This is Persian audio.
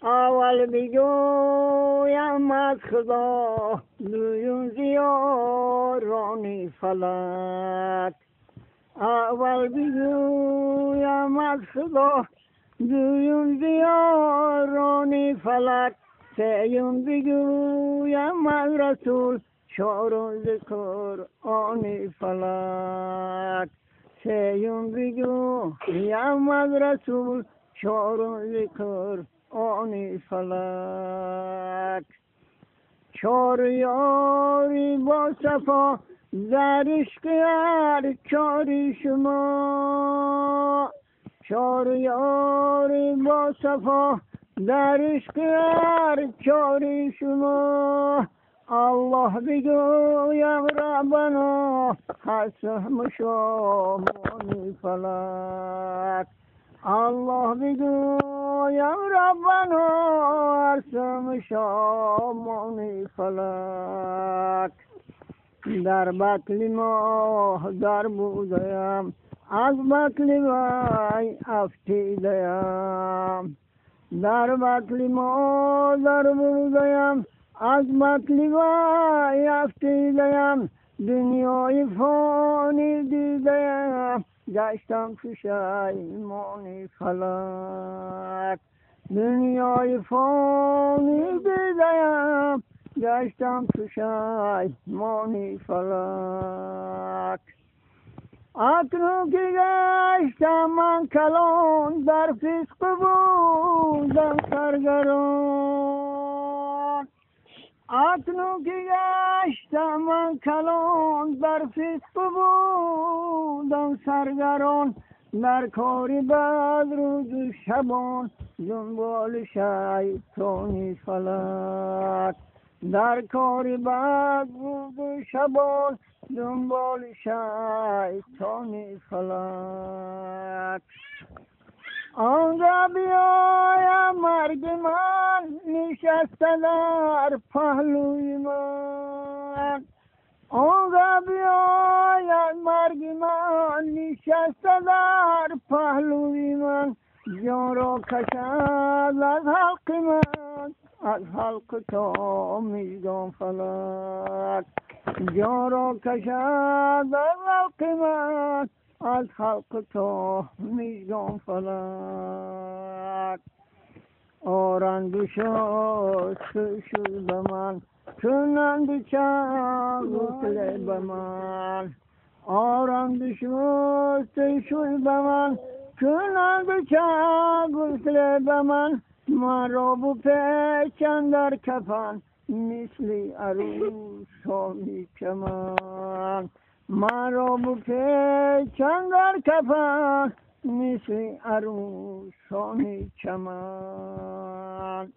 اول بگویم از خدا دویم زیاران فلک. اول بگویم از خدا دویم زیاران فلک. سیم بگویم از رسول چهارم ذکر آن فلک. سیم بگویم از رسول چهارم ذکر آن فلک. چار یاری با صفا در عشق هر چاری شما. چار یاری با صفا در عشق هر چاری شما. الله بگویم ربنا حسم شامان فلک. الله بگویم ربنا حسم شامان فلک. در بطن ماه در بودیم از بطن وی افتیدیم. در بطن ماه در بودیم از بطن وی افتیدیم. دنیای فانی دیدیم گشتم پشیمان فلک. دنیای فانی دیدیم گشتم پشیمان فلک. اکنون که گشتم من کلان در فسق بودم سرگران. اکنون که گشتم من کلان در فسق بودم سرگران. در کاری بد روز و شبان دنبال شیطانی فلک. در کاری بد روز و شبان دنبال شیطانی فلک. آنجا بیایم مرگ من نشسته در پهلوی من. آنجا بیاید مرگ من نشسته در پهلوی من. جان را کشد از حلق من از حلق تا میدان فلک. جان را کشد از حلق من از حلق تا میدان فلک. آرند و شست شد به من کنند چند غسل به من. آرند و شست شد به من کنند چند غسل به من. من را بپیچند در کفن مثل عروسان چمن. من را بپیچند در کفن مثل عروسان چمن.